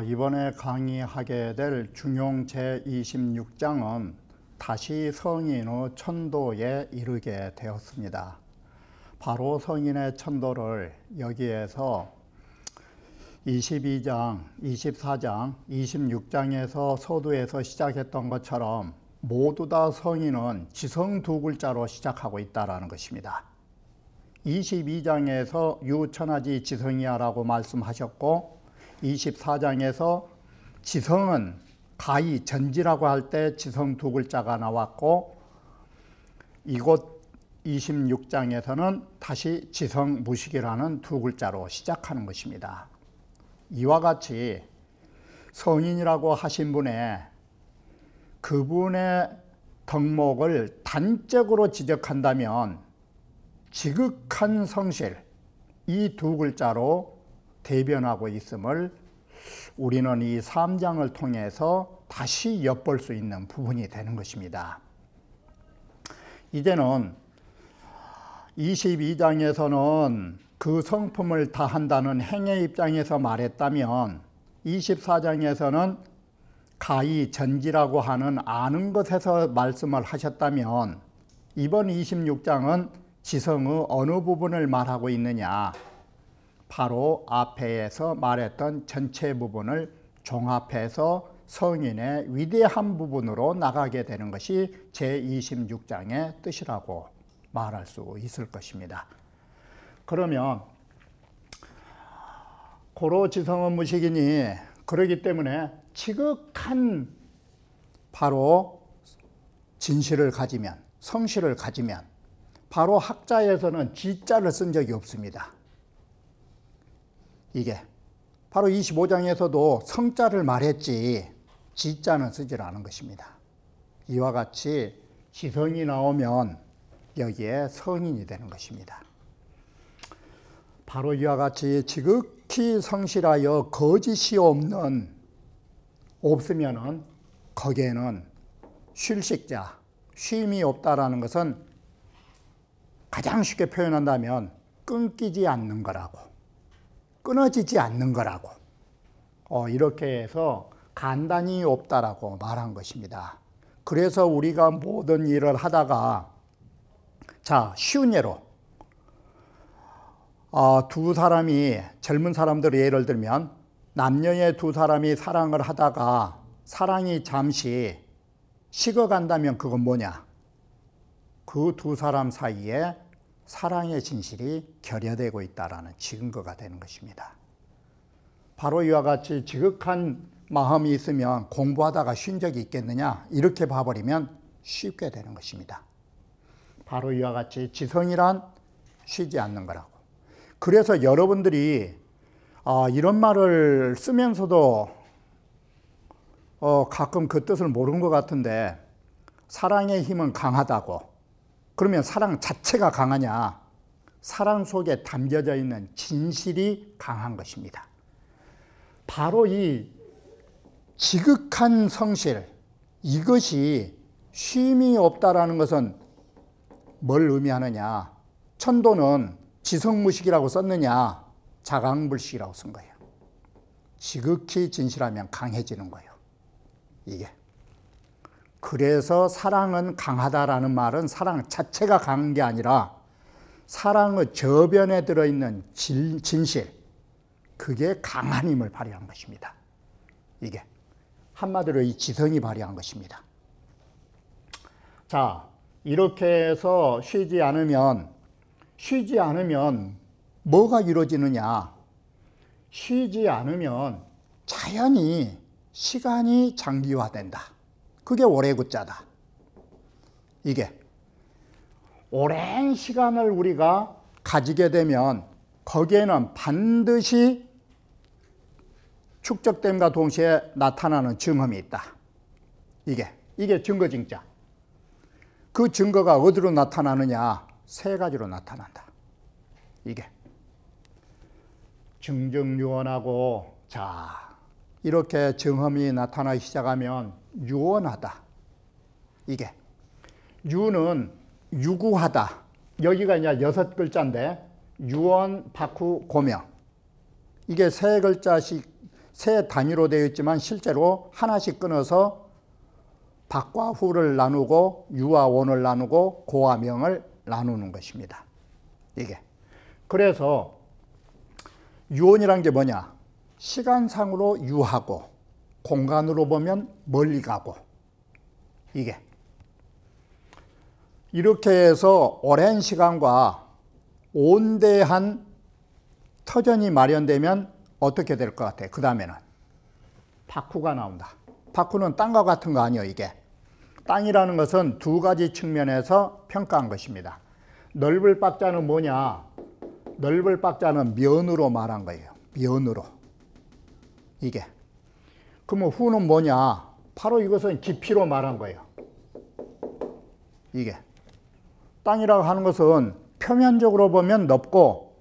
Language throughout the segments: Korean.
이번에 강의하게 될 중용 제26장은 다시 성인의 천도에 이르게 되었습니다. 바로 성인의 천도를 여기에서 22장, 24장, 26장에서 서두에서 시작했던 것처럼 모두 다 성인은 지성 두 글자로 시작하고 있다는 것입니다. 22장에서 유천하지 지성이야라고 말씀하셨고 24장에서 지성은 가히 전지라고 할 때 지성 두 글자가 나왔고 이곳 26장에서는 다시 지성 무식이라는 두 글자로 시작하는 것입니다. 이와 같이 성인이라고 하신 분의 그분의 덕목을 단적으로 지적한다면 지극한 성실, 이 두 글자로 대변하고 있음을 우리는 이 3장을 통해서 다시 엿볼 수 있는 부분이 되는 것입니다. 이제는 22장에서는 그 성품을 다한다는 행의 입장에서 말했다면 24장에서는 가히 전지라고 하는 아는 것에서 말씀을 하셨다면 이번 26장은 지성의 어느 부분을 말하고 있느냐, 바로 앞에서 말했던 전체 부분을 종합해서 성인의 위대한 부분으로 나가게 되는 것이 제26장의 뜻이라고 말할 수 있을 것입니다. 그러면 고로 지성은 무식이니, 그러기 때문에 지극한 바로 진실을 가지면, 성실을 가지면, 바로 학자에서는 지자를 쓴 적이 없습니다. 이게 바로 25장에서도 성자를 말했지 지자는 쓰질 않은 것입니다. 이와 같이 지성이 나오면 여기에 성인이 되는 것입니다. 바로 이와 같이 지극히 성실하여 거짓이 없으면은 거기에는 쉴식자, 쉼이 없다라는 것은 가장 쉽게 표현한다면 끊기지 않는 거라고, 끊어지지 않는 거라고, 이렇게 해서 간단히 없다라고 말한 것입니다. 그래서 우리가 모든 일을 하다가, 자, 쉬운 예로 두 사람이, 젊은 사람들의 예를 들면 남녀의 두 사람이 사랑을 하다가 사랑이 잠시 식어간다면 그건 뭐냐? 그 두 사람 사이에 사랑의 진실이 결여되고 있다는 증거가 되는 것입니다. 바로 이와 같이 지극한 마음이 있으면 공부하다가 쉰 적이 있겠느냐? 이렇게 봐버리면 쉽게 되는 것입니다. 바로 이와 같이 지성이란 쉬지 않는 거라고. 그래서 여러분들이 이런 말을 쓰면서도 가끔 그 뜻을 모르는 것 같은데, 사랑의 힘은 강하다고. 그러면 사랑 자체가 강하냐? 사랑 속에 담겨져 있는 진실이 강한 것입니다. 바로 이 지극한 성실, 이것이 쉼이 없다라는 것은 뭘 의미하느냐? 천도는 지성무식이라고 썼느냐? 자강불식이라고 쓴 거예요. 지극히 진실하면 강해지는 거예요. 이게. 그래서 사랑은 강하다라는 말은 사랑 자체가 강한 게 아니라 사랑의 저변에 들어있는 진실, 그게 강한 힘을 발휘한 것입니다. 이게 한마디로 이 지성이 발휘한 것입니다. 자, 이렇게 해서 쉬지 않으면 뭐가 이루어지느냐? 쉬지 않으면 자연히 시간이 장기화된다. 그게 오래굿자다. 이게 오랜 시간을 우리가 가지게 되면 거기에는 반드시 축적됨과 동시에 나타나는 증험이 있다. 이게 증거증자. 그 증거가 어디로 나타나느냐? 세 가지로 나타난다. 이게 증증유언하고, 자, 이렇게 증험이 나타나기 시작하면 유언하다. 이게 유는 유구하다. 여기가 이제 6글자인데 유언, 박후, 고명, 이게 세 글자씩 세 단위로 되어 있지만 실제로 하나씩 끊어서 박과 후를 나누고 유와 원을 나누고 고와 명을 나누는 것입니다. 이게. 그래서 유원이란 게 뭐냐? 시간상으로 유하고 공간으로 보면 멀리 가고 이게. 이렇게 해서 오랜 시간과 온대한 터전이 마련되면 어떻게 될 것 같아요? 그 다음에는 박후가 나온다. 박후는 땅과 같은 거 아니에요. 이게 땅이라는 것은 두 가지 측면에서 평가한 것입니다. 넓을 박자는 뭐냐? 넓을 박자는 면으로 말한 거예요. 면으로. 이게. 그러면 후는 뭐냐? 바로 이것은 깊이로 말한 거예요. 이게. 땅이라고 하는 것은 표면적으로 보면 넓고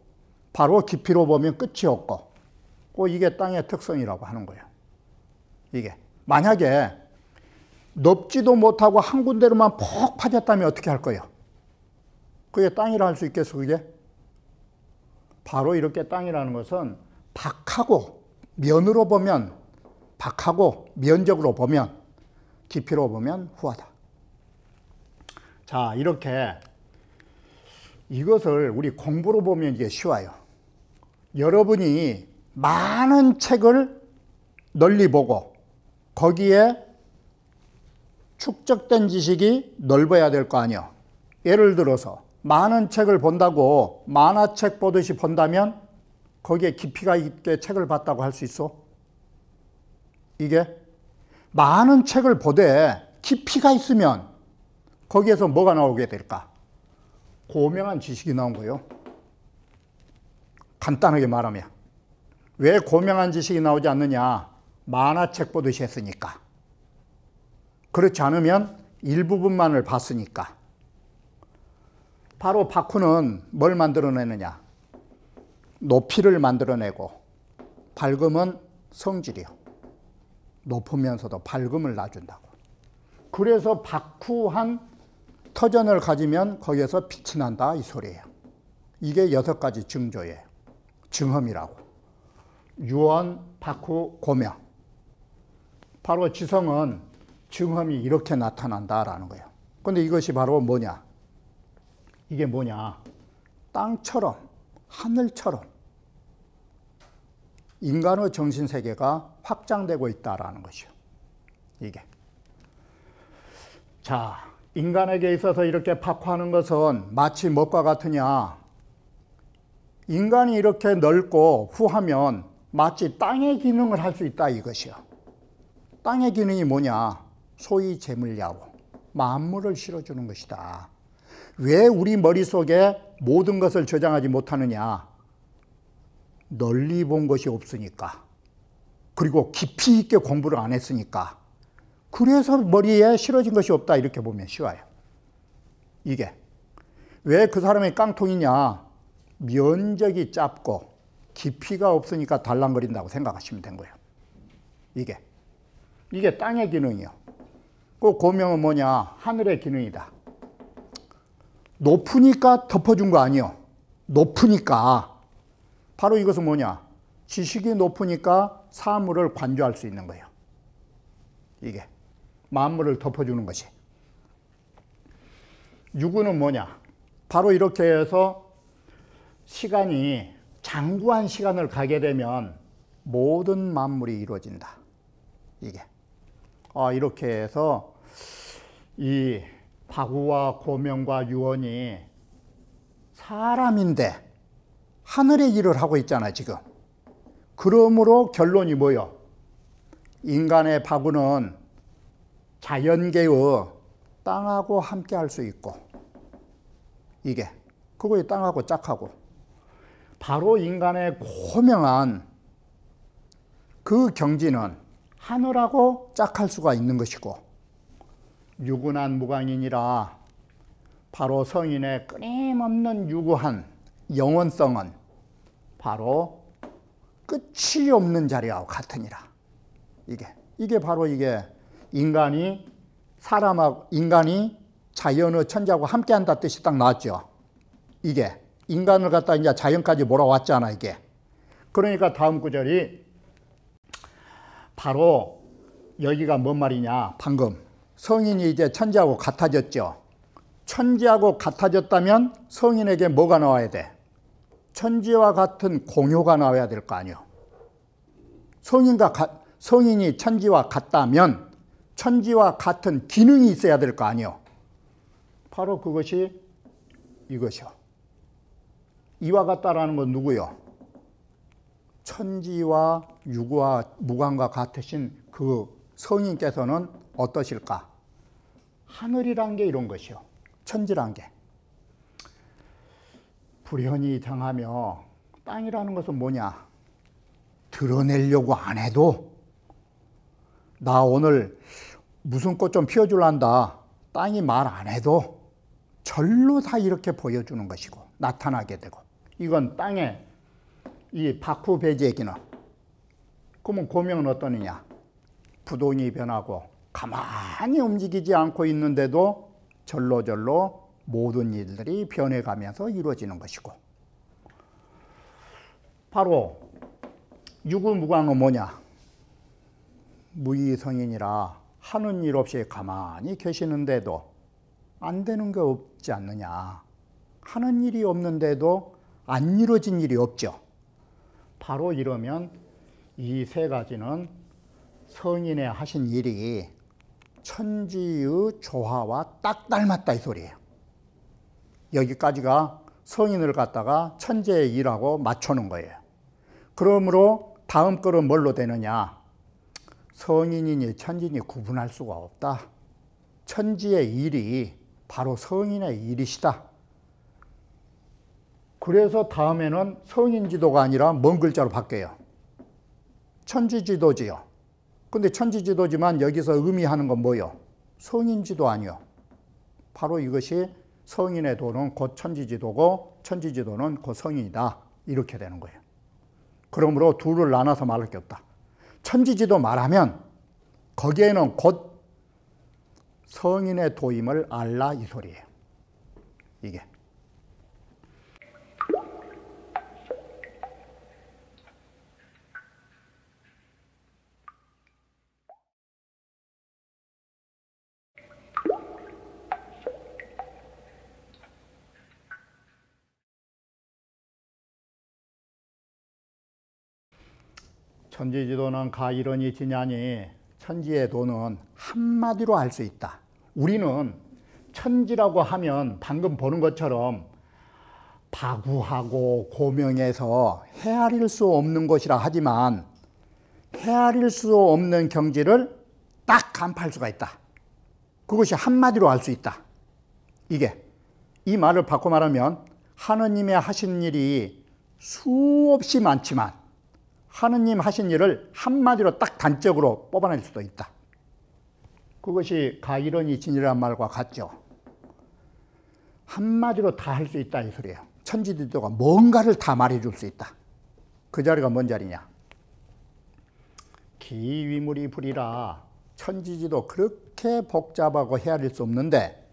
바로 깊이로 보면 끝이 없고 이게 땅의 특성이라고 하는 거예요. 이게. 만약에 넓지도 못하고 한 군데로만 푹 파졌다면 어떻게 할 거예요? 그게 땅이라 할 수 있겠어, 그게? 바로 이렇게 땅이라는 것은 박하고 면으로 보면 박하고 면적으로 보면 깊이로 보면 후하다. 자, 이렇게 이것을 우리 공부로 보면 이게 쉬워요. 여러분이 많은 책을 널리 보고 거기에 축적된 지식이 넓어야 될 거 아니에요. 예를 들어서 많은 책을 본다고 만화책 보듯이 본다면 거기에 깊이가 있게 책을 봤다고 할 수 있어? 이게 많은 책을 보되 깊이가 있으면 거기에서 뭐가 나오게 될까? 고명한 지식이 나온 거예요. 간단하게 말하면. 왜 고명한 지식이 나오지 않느냐? 만화책 보듯이 했으니까. 그렇지 않으면 일부분만을 봤으니까. 바로 박후는 뭘 만들어내느냐? 높이를 만들어내고 밝음은 성질이요. 높으면서도 밝음을 놔준다고. 그래서 박후한 터전을 가지면 거기에서 빛이 난다 이 소리예요. 이게 6가지 증조예요. 증험이라고. 유원, 박후, 고명. 바로 지성은 증험이 이렇게 나타난다라는 거예요. 근데 이것이 바로 뭐냐? 이게 뭐냐? 땅처럼, 하늘처럼 인간의 정신세계가 확장되고 있다라는 것이요. 이게. 자, 인간에게 있어서 이렇게 박후하는 것은 마치 무엇과 같으냐? 인간이 이렇게 넓고 후하면 마치 땅의 기능을 할 수 있다 이것이요. 땅의 기능이 뭐냐? 소위 재물야구, 만물을 실어주는 것이다. 왜 우리 머릿속에 모든 것을 저장하지 못하느냐? 널리 본 것이 없으니까. 그리고 깊이 있게 공부를 안 했으니까. 그래서 머리에 실어진 것이 없다 이렇게 보면 쉬워요. 이게. 왜 그 사람이 깡통이냐? 면적이 짧고 깊이가 없으니까 달랑거린다고 생각하시면 된 거예요. 이게. 이게 땅의 기능이요. 그 고명은 뭐냐? 하늘의 기능이다. 높으니까 덮어준 거 아니요. 높으니까. 바로 이것은 뭐냐? 지식이 높으니까 사물을 관조할 수 있는 거예요. 이게. 만물을 덮어주는 것이. 유구는 뭐냐? 바로 이렇게 해서 시간이 장구한 시간을 가게 되면 모든 만물이 이루어진다. 이게. 이렇게 해서 이 박후와 고명과 유원이 사람인데 하늘의 일을 하고 있잖아 지금. 그러므로 결론이 뭐요? 인간의 박후는 자연계의 땅하고 함께 할 수 있고 이게 그거의 땅하고 짝하고 바로 인간의 고명한 그 경지는 하늘하고 짝할 수가 있는 것이고 유구난 무강이니라 바로 성인의 끊임없는 유구한 영원성은 바로 끝이 없는 자리와 같으니라. 이게 바로 이게 인간이 자연의 천지하고 함께한다 뜻이 딱 나왔죠. 이게 인간을 갖다 이제 자연까지 몰아왔잖아 이게. 그러니까 다음 구절이 바로 여기가 뭔 말이냐. 방금 성인이 이제 천지하고 같아졌죠. 천지하고 같아졌다면 성인에게 뭐가 나와야 돼? 천지와 같은 공효가 나와야 될 거 아니요. 성인이 천지와 같다면 천지와 같은 기능이 있어야 될 거 아니요. 바로 그것이 이것이요. 이와 같다라는 건 누구요? 천지와 유구와 무관과 같으신 그 성인께서는 어떠실까? 하늘이란 게 이런 것이요. 천지란 게. 불현이 당하며 땅이라는 것은 뭐냐? 드러내려고 안 해도 나 오늘 무슨 꽃 좀 피워줄란다. 땅이 말 안 해도 절로 다 이렇게 보여주는 것이고 나타나게 되고. 이건 땅의 이 바쿠 배지의 기능. 그러면 고명은 어떠느냐? 부동이 변하고 가만히 움직이지 않고 있는데도 절로절로 모든 일들이 변해가면서 이루어지는 것이고. 바로 유구무광은 뭐냐? 무의성인이라 하는 일 없이 가만히 계시는데도 안 되는 게 없지 않느냐. 하는 일이 없는데도 안 이루어진 일이 없죠. 바로 이러면 이 세 가지는 성인의 하신 일이 천지의 조화와 딱 닮았다 이 소리예요. 여기까지가 성인을 갖다가 천지의 일하고 맞춰놓은 거예요. 그러므로 다음 글은 뭘로 되느냐? 성인이니 천지니 구분할 수가 없다. 천지의 일이 바로 성인의 일이시다. 그래서 다음에는 성인지도가 아니라 뭔 글자로 바뀌어요? 천지지도지요. 근데 천지지도지만 여기서 의미하는 건 뭐요? 성인지도 아니요. 바로 이것이 성인의 도는 곧 천지지도고 천지지도는 곧 성인이다. 이렇게 되는 거예요. 그러므로 둘을 나눠서 말할 게 없다. 천지지도 말하면 거기에는 곧 성인의 도임을 알라 이 소리예요. 이게. 천지지도는 가이러니 지냐니 천지의 도는 한마디로 알 수 있다. 우리는 천지라고 하면 방금 보는 것처럼 바구하고 고명해서 헤아릴 수 없는 것이라 하지만 헤아릴 수 없는 경지를 딱 간파할 수가 있다. 그것이 한마디로 알 수 있다. 이게 이 말을 바꿔 말하면 하느님의 하신 일이 수없이 많지만 하느님 하신 일을 한마디로 딱 단적으로 뽑아낼 수도 있다. 그것이 가이러니 진이라는 말과 같죠. 한마디로 다 할 수 있다 이 소리예요. 천지지도가 뭔가를 다 말해줄 수 있다. 그 자리가 뭔 자리냐? 기위물이 불이라 천지지도 그렇게 복잡하고 헤아릴 수 없는데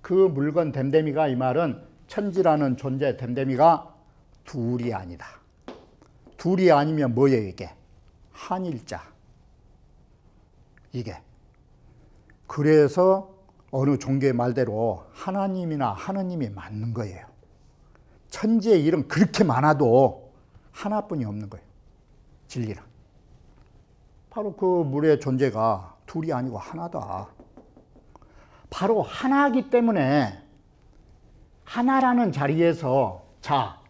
그 물건 댐댐이가 이 말은 천지라는 존재 댐댐이가 둘이 아니다. 둘이 아니면 뭐예요 이게? 한일자. 이게. 그래서 어느 종교의 말대로 하나님이나 하느님이 맞는 거예요. 천지의 일은 그렇게 많아도 하나뿐이 없는 거예요. 진리는. 바로 그 물의 존재가 둘이 아니고 하나다. 바로 하나이기 때문에 하나라는 자리에서 자,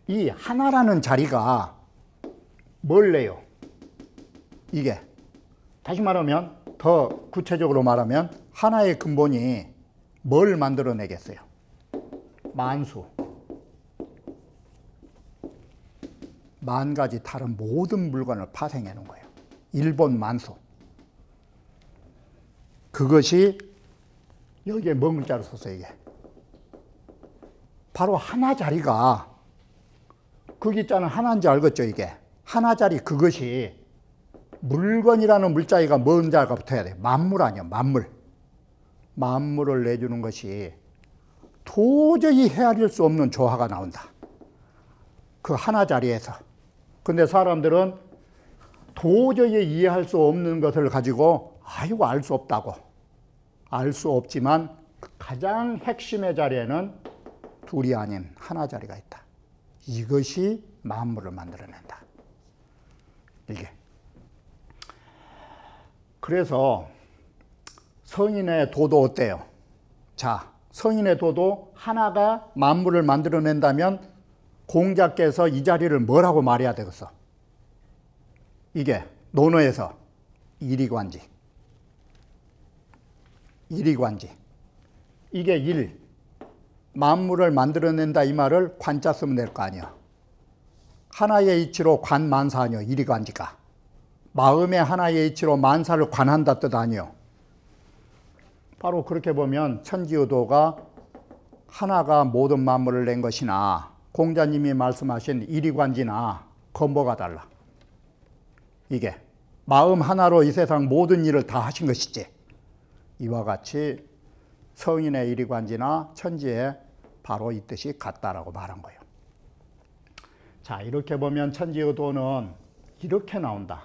이 하나라는 자리가 뭘 내요? 이게 다시 말하면 더 구체적으로 말하면 하나의 근본이 뭘 만들어내겠어요? 만수. 만 가지 다른 모든 물건을 파생해 놓은 거예요. 일본 만수. 그것이 여기에 뭔 글자로 썼어요 이게? 바로 하나 자리가 그 기자는 하나인지 알겠죠 이게? 하나 자리 그것이 물건이라는 물자리가 뭔 자가 붙어야 돼? 만물 아니야 만물. 만물을 내주는 것이 도저히 헤아릴 수 없는 조화가 나온다. 그 하나 자리에서. 근데 사람들은 도저히 이해할 수 없는 것을 가지고 아이고 알 수 없다고. 알 수 없지만 가장 핵심의 자리에는 둘이 아닌 하나 자리가 있다. 이것이 만물을 만들어낸다. 이게. 그래서 성인의 도도 어때요? 자, 성인의 도도 하나가 만물을 만들어낸다면 공자께서 이 자리를 뭐라고 말해야 되겠어? 이게 논어에서 일이관지. 일이관지. 이게 일. 만물을 만들어낸다 이 말을 관자 쓰면 될 거 아니야. 하나의 이치로 관만사 아니요. 일이관지가. 마음의 하나의 이치로 만사를 관한다 뜻 아니요. 바로 그렇게 보면 천지의도가 하나가 모든 만물을 낸 것이나 공자님이 말씀하신 일이관지나 건보가 달라. 이게 마음 하나로 이 세상 모든 일을 다 하신 것이지. 이와 같이 성인의 일이관지나 천지에 바로 이 뜻이 같다라고 말한 거예요. 자, 이렇게 보면 천지의도는 이렇게 나온다.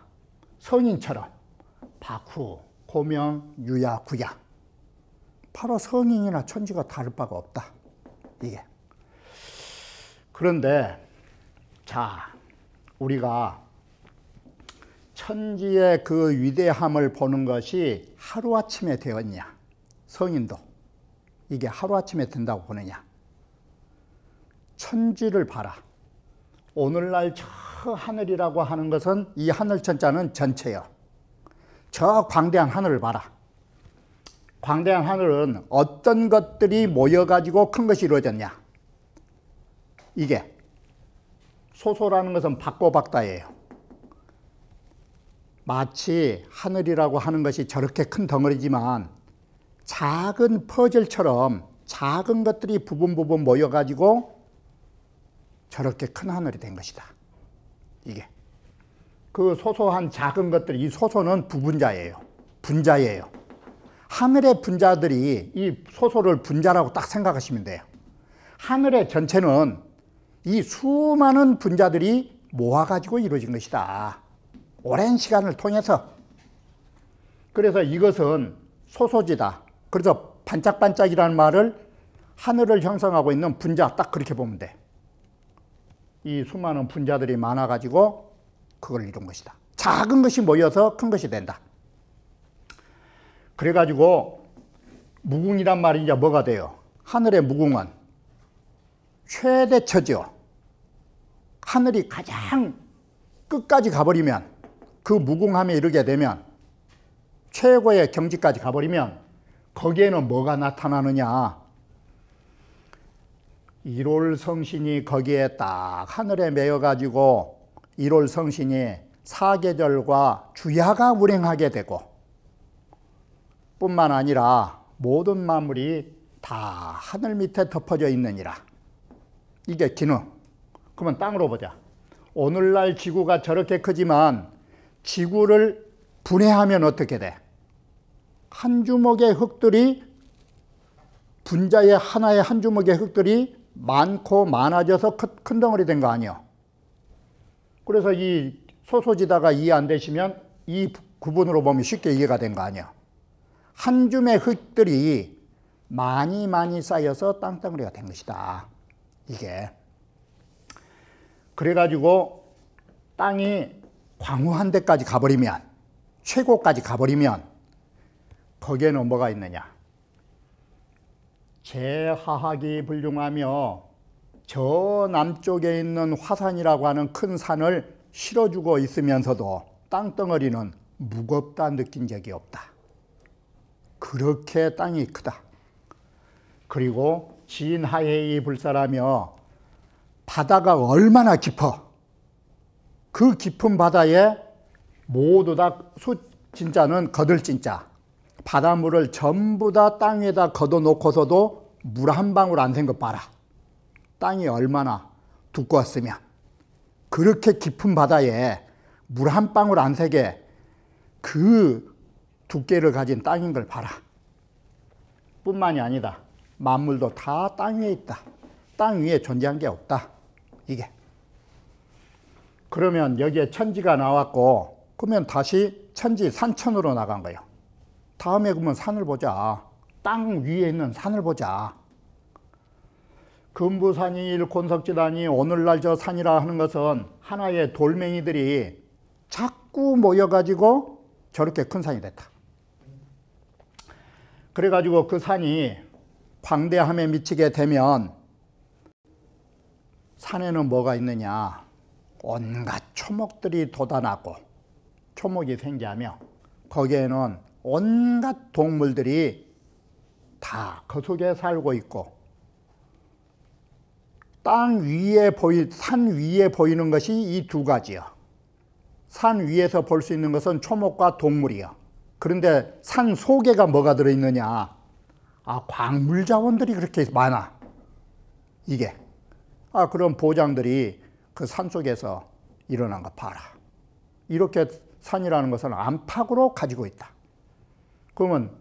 성인처럼 박후, 고명, 유야, 구야. 바로 성인이나 천지가 다를 바가 없다. 이게. 그런데 자, 우리가 천지의 그 위대함을 보는 것이 하루아침에 되었냐? 성인도. 이게 하루아침에 된다고 보느냐? 천지를 봐라. 오늘날 저 하늘이라고 하는 것은 이 하늘천자는 전체요. 저 광대한 하늘을 봐라. 광대한 하늘은 어떤 것들이 모여가지고 큰 것이 이루어졌냐? 이게 소소라는 것은 박고박다예요. 마치 하늘이라고 하는 것이 저렇게 큰 덩어리지만 작은 퍼즐처럼 작은 것들이 부분 모여가지고 저렇게 큰 하늘이 된 것이다. 이게. 그 소소한 작은 것들이, 이 소소는 부분자예요. 분자예요. 하늘의 분자들이 이 소소를 분자라고 딱 생각하시면 돼요. 하늘의 전체는 이 수많은 분자들이 모아가지고 이루어진 것이다. 오랜 시간을 통해서. 그래서 이것은 소소지다. 그래서 반짝반짝이라는 말을 하늘을 형성하고 있는 분자, 딱 그렇게 보면 돼. 이 수많은 분자들이 많아가지고 그걸 이룬 것이다. 작은 것이 모여서 큰 것이 된다. 그래가지고 무궁이란 말이 이제 뭐가 돼요? 하늘의 무궁은 최대처죠. 하늘이 가장 끝까지 가버리면, 그 무궁함에 이르게 되면, 최고의 경지까지 가버리면 거기에는 뭐가 나타나느냐? 일월성신이 거기에 딱 하늘에 매여가지고 일월성신이 사계절과 주야가 운행하게 되고, 뿐만 아니라 모든 만물이 다 하늘 밑에 덮어져 있느니라. 이게 기능. 그러면 땅으로 보자. 오늘날 지구가 저렇게 크지만 지구를 분해하면 어떻게 돼? 한 주먹의 흙들이, 분자의 하나의 한 주먹의 흙들이 많고 많아져서 큰 덩어리 된 거 아니에요. 그래서 이 소소지다가 이해 안 되시면 이 구분으로 보면 쉽게 이해가 된 거 아니에요. 한 줌의 흙들이 많이 쌓여서 땅덩어리가 된 것이다. 이게. 그래가지고 땅이 광후한 데까지 가버리면, 최고까지 가버리면 거기에는 뭐가 있느냐? 제하학이 불륭하며 저 남쪽에 있는 화산이라고 하는 큰 산을 실어주고 있으면서도 땅덩어리는 무겁다 느낀 적이 없다. 그렇게 땅이 크다. 그리고 진하해이 불사라며 바다가 얼마나 깊어. 그 깊은 바다에 모두 다 진짜는 거들진짜. 바닷물을 전부 다 땅 위에다 걷어놓고서도 물 한 방울 안 샌 것 봐라. 땅이 얼마나 두꺼웠으면. 그렇게 깊은 바다에 물 한 방울 안 새게 그 두께를 가진 땅인 걸 봐라. 뿐만이 아니다. 만물도 다 땅 위에 있다. 땅 위에 존재한 게 없다. 이게. 그러면 여기에 천지가 나왔고 그러면 다시 천지 산천으로 나간 거예요. 다음에 그러면 산을 보자. 땅 위에 있는 산을 보자. 금부산이 곤석지단이 오늘날 저 산이라 하는 것은 하나의 돌멩이들이 자꾸 모여가지고 저렇게 큰 산이 됐다. 그래가지고 그 산이 광대함에 미치게 되면 산에는 뭐가 있느냐. 온갖 초목들이 돋아나고 초목이 생기하며 거기에는 온갖 동물들이 다 그 속에 살고 있고 산 위에 보이는 것이 이 두 가지요. 산 위에서 볼 수 있는 것은 초목과 동물이요. 그런데 산 속에가 뭐가 들어있느냐. 광물 자원들이 그렇게 많아. 이게. 그런 보장들이 그 산 속에서 일어난 거 봐라. 이렇게 산이라는 것은 안팎으로 가지고 있다. 그러면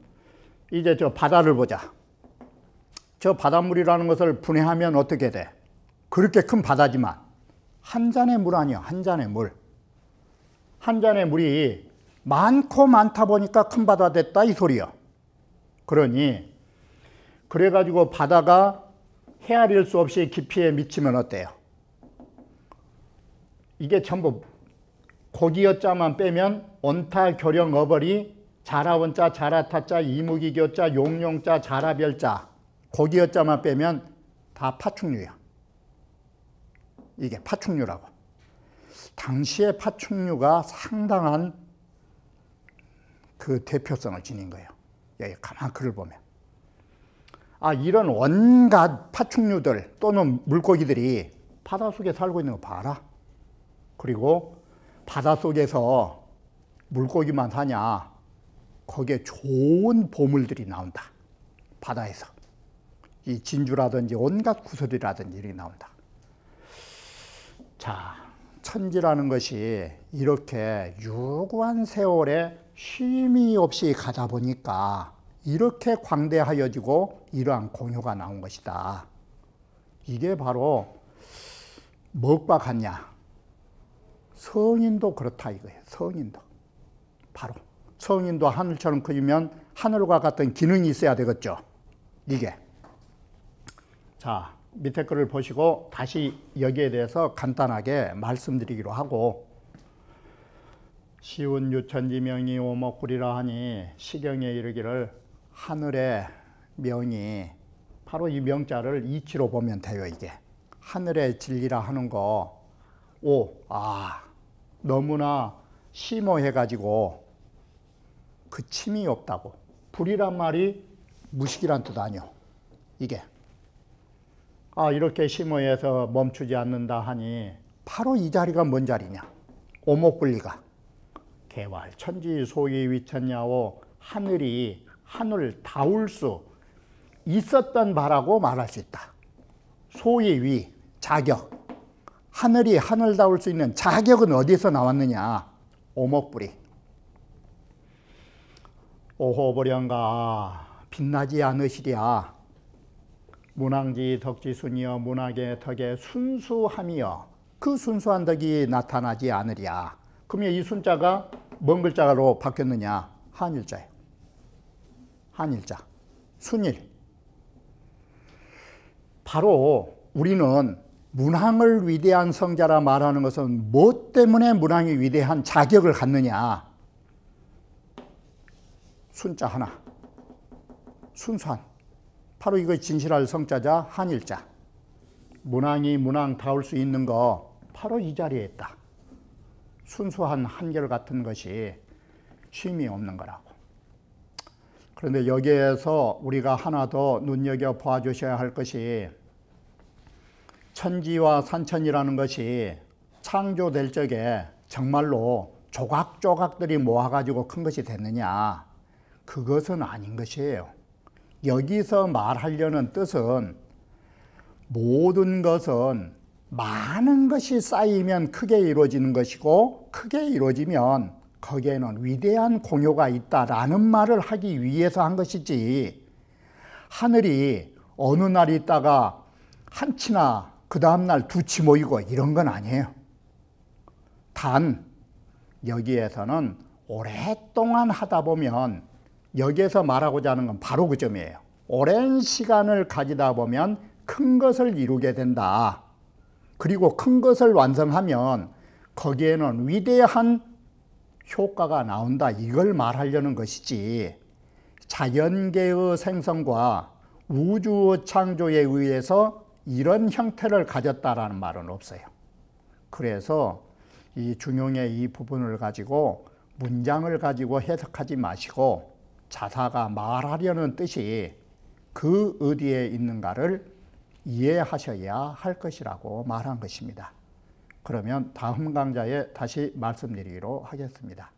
이제 저 바다를 보자. 저 바닷물이라는 것을 분해하면 어떻게 돼? 그렇게 큰 바다지만 한 잔의 물 아니야. 한 잔의 물. 한 잔의 물이 많고 많다 보니까 큰 바다 됐다 이 소리야. 그러니 그래가지고 바다가 헤아릴 수 없이 깊이에 미치면 어때요? 이게 전부 고기여자만 빼면 온타, 교령, 어벌이, 자라원자, 자라타자, 이무기교자, 용용자, 자라별자, 고기여자만 빼면 다 파충류야. 이게 파충류라고. 당시의 파충류가 상당한 그 대표성을 지닌 거예요. 여기 가만 글을 보면. 이런 온갖 파충류들 또는 물고기들이 바닷속에 살고 있는 거 봐라. 그리고 바닷속에서 물고기만 사냐. 거기에 좋은 보물들이 나온다. 바다에서. 이 진주라든지 온갖 구슬이라든지 이렇게 나온다. 자, 천지라는 것이 이렇게 유구한 세월에 쉼이 없이 가다 보니까 이렇게 광대하여지고 이러한 공효가 나온 것이다. 이게 바로 무엇과 같냐. 성인도 그렇다 이거예요. 성인도. 바로 성인도 하늘처럼 크면 하늘과 같은 기능이 있어야 되겠죠. 이게. 자, 밑에 글을 보시고 다시 여기에 대해서 간단하게 말씀드리기로 하고, 시운 유천지명이 오목구리라 하니 시경에 이르기를 하늘의 명이 바로 이 명자를 이치로 보면 돼요. 이게 하늘의 진리라 하는 거 너무나 심오해 가지고 그침이 없다고. 불이란 말이 무식이란 뜻 아니요. 이게 이렇게 심오해서 멈추지 않는다 하니 바로 이 자리가 뭔 자리냐. 오목불리가 개왈 천지 소위 위천야오, 하늘이 하늘 닿을 수 있었던 바라고 말할 수 있다. 소위 위, 자격. 하늘이 하늘 닿을 수 있는 자격은 어디서 나왔느냐. 오목불이. 오호보령가 빛나지 않으시랴. 문왕지 덕지순이여 문학의 덕의 순수함이여 그 순수한 덕이 나타나지 않으랴. 그러면 이 순자가 뭔 글자로 바뀌었느냐. 한일자예요. 한일자. 순일. 바로 우리는 문왕을 위대한 성자라 말하는 것은 무엇 때문에 문왕이 위대한 자격을 갖느냐. 순자 하나. 순수한. 바로 이거 진실할 성자자 한일자. 문왕이 문왕 닿을 수 있는 거 바로 이 자리에 있다. 순수한 한결같은 것이 쉼이 없는 거라고. 그런데 여기에서 우리가 하나 더 눈여겨 봐주셔야 할 것이, 천지와 산천이라는 것이 창조될 적에 정말로 조각조각들이 모아가지고 큰 것이 됐느냐. 그것은 아닌 것이에요. 여기서 말하려는 뜻은 모든 것은 많은 것이 쌓이면 크게 이루어지는 것이고, 크게 이루어지면 거기에는 위대한 공효가 있다라는 말을 하기 위해서 한 것이지, 하늘이 어느 날 있다가 한 치나 그 다음 날 두 치 모이고 이런 건 아니에요. 단 여기에서는 오랫동안 하다 보면 여기에서 말하고자 하는 건 바로 그 점이에요. 오랜 시간을 가지다 보면 큰 것을 이루게 된다. 그리고 큰 것을 완성하면 거기에는 위대한 효과가 나온다. 이걸 말하려는 것이지, 자연계의 생성과 우주의 창조에 의해서 이런 형태를 가졌다라는 말은 없어요. 그래서 이 중용의 이 부분을 가지고 문장을 가지고 해석하지 마시고 자사가 말하려는 뜻이 그 어디에 있는가를 이해하셔야 할 것이라고 말한 것입니다. 그러면 다음 강좌에 다시 말씀드리기로 하겠습니다.